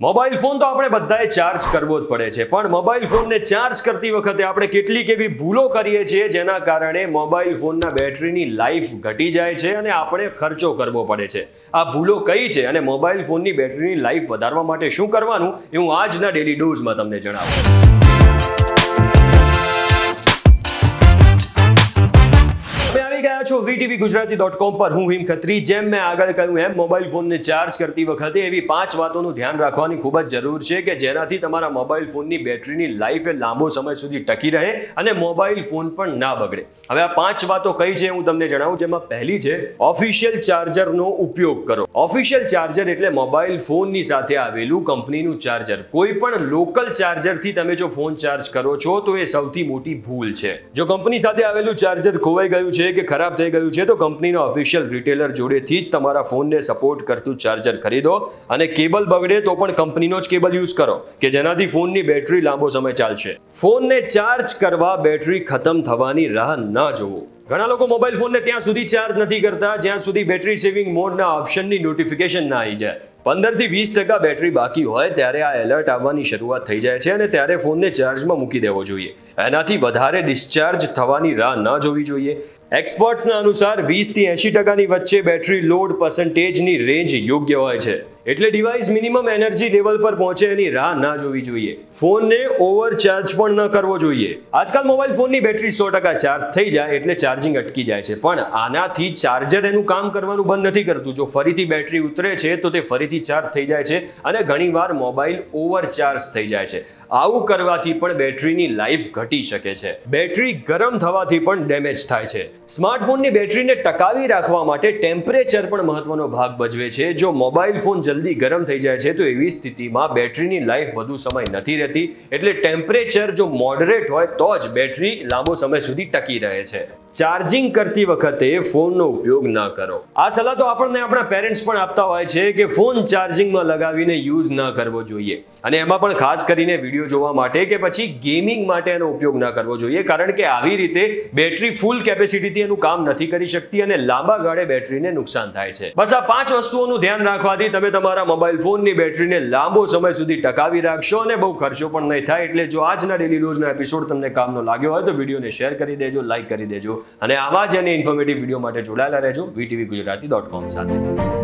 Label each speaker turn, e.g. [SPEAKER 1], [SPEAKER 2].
[SPEAKER 1] Mobile phone તો આપણે બધાએ ચાર્જ કરવો જ પડે છે, પણ મોબાઈલ ફોનને ચાર્જ કરતી વખતે આપણે કેટલીક એવી ભૂલો કરીએ છીએ જેના કારણે મોબાઈલ ફોનના બેટરીની લાઈફ ઘટી જાય છે અને આપણે ખર્ચો કરવો પડે છે. આ ભૂલો કઈ છે અને મોબાઈલ ફોનની બેટરીની લાઈફ વધારવા માટે શું કરવાનું એ હું આજના ડેલી ડોઝમાં તમને જણાવું. VTVGujarati.com પર હું હિમ ખત્રી. જેમ મેં આગળ કહ્યું એમ મોબાઈલ ફોનને ચાર્જ કરતી વખતે એવી 5 વાતોનું ધ્યાન રાખવાની ખૂબ જ જરૂર છે કે જેનાથી તમારા મોબાઈલ ફોનની બેટરીની લાઈફ લાંબો સમય સુધી ટકી રહે અને મોબાઈલ ફોન પણ ના બગડે. હવે આ 5 વાતો કઈ છે હું તમને જણાવું. જેમાં પહેલી છે ઓફિશિયલ ચાર્જરનો ઉપયોગ કરો. ઓફિશિયલ ચાર્જર એટલે મોબાઈલ ફોનની સાથે આવેલું કંપનીનું ચાર્જર. કોઈ પણ લોકલ ચાર્જરથી તમે જો ફોન ચાર્જ કરો છો તો એ સૌથી મોટી ભૂલ છે. જો કંપની સાથે આવેલું ચાર્જર ખોવાઈ ગયું છે કે ખરાબ થઈ ગયું છે તો કંપનીનો ઓફિશિયલ રિટેલર જોડેથી જ તમારા ફોનને સપોર્ટ કરતું ચાર્જર ખરીદો અને કેબલ બગડે તો પણ કંપનીનો જ કેબલ યુઝ કરો કે જેનાથી ફોનની બેટરી લાંબો સમય ચાલશે. ફોનને ચાર્જ કરવા બેટરી ખતમ થવાની રાહ ન જોવો. ઘણા લોકો મોબાઈલ ફોનને ત્યાં સુધી ચાર્જ નથી કરતા જ્યાં સુધી બેટરી સેવિંગ મોડના ઓપ્શનની નોટિફિકેશન ના આવી જાય. 15 થી 20% બેટરી બાકી હોય ત્યારે આ એલર્ટ આવવાની શરૂઆત થઈ જાય છે અને ત્યારે ફોનને ચાર્જમાં મૂકી દેવો જોઈએ. એનાથી વધારે ડિસ્ચાર્જ થવાની રાહ ન જોવી જોઈએ. એક્સપર્ટ્સના અનુસાર 20 થી 80%ની વચ્ચે બેટરી લોડ પર્સન્ટેજની રેન્જ યોગ્ય હોય છે. એટલે ડિવાઇસ મિનિમમ એનર્જી લેવલ પર પહોંચે એની રાહ ના જોવી જોઈએ. ફોનને ઓવરચાર્જ પણ ન કરવો જોઈએ. આજકાલ મોબાઈલ ફોનની બેટરી 100% ચાર્જ થઈ જાય એટલે ચાર્જિંગ અટકી જાય છે, પણ આનાથી ચાર્જર એનું કામ કરવાનું બંધ નથી કરતું. જો ફરીથી બેટરી ઉતરે છે તો તે ફરીથી ચાર્જ થઈ જાય છે અને ઘણીવાર મોબાઈલ ઓવરચાર્જ થઈ જાય છે. આવું કરવાથી પણ બેટરીની લાઈફ ઘટી શકે છે. બેટરી ગરમ થવાથી પણ ડેમેજ થાય છે. સ્માર્ટફોનની બેટરીને ટકાવી રાખવા માટે ટેમ્પરેચર પણ મહત્વનો ભાગ ભજવે છે. જો મોબાઈલ ફોન જલ્દી ગરમ થઈ જાય છે તો એવી સ્થિતિમાં બેટરીની લાઈફ વધુ સમય નથી રહેતી. એટલે ટેમ્પરેચર જો મોડરેટ હોય તો જ બેટરી લાંબો સમય સુધી ટકી રહે છે. ચાર્જિંગ કરતી વખતે ફોનનો ઉપયોગ ન કરો. આ સલાહ તો આપણને આપણા પેરેન્ટ્સ પણ આપતા હોય છે કે ફોન ચાર્જિંગમાં લગાવીને યુઝ ન કરવો જોઈએ અને એમાં પણ ખાસ કરીને વિડીયો જોવા માટે કે પછી ગેમિંગ માટે એનો ઉપયોગ ન કરવો જોઈએ, કારણ કે આવી રીતે બેટરી ફૂલ કેપેસિટીથી એનું કામ નથી કરી શકતી અને લાંબા ગાળે બેટરીને નુકસાન થાય છે. બસ આ 5 વસ્તુઓનું ધ્યાન રાખવાથી તમે તમારા મોબાઈલ ફોનની બેટરીને લાંબો સમય સુધી ટકાવી રાખશો અને બહુ ખર્ચો પણ નહીં થાય. એટલે જો આજના ડેલી ડોઝનો એપિસોડ તમને કામનો લાગ્યો હોય તો વિડીયોને શેર કરી દેજો, લાઈક કરી દેજો અને આવા જ અને ઇન્ફોર્મેટિવ વિડીયો માટે જોડાયેલા રહેજો VTVGujarati.com સાથે.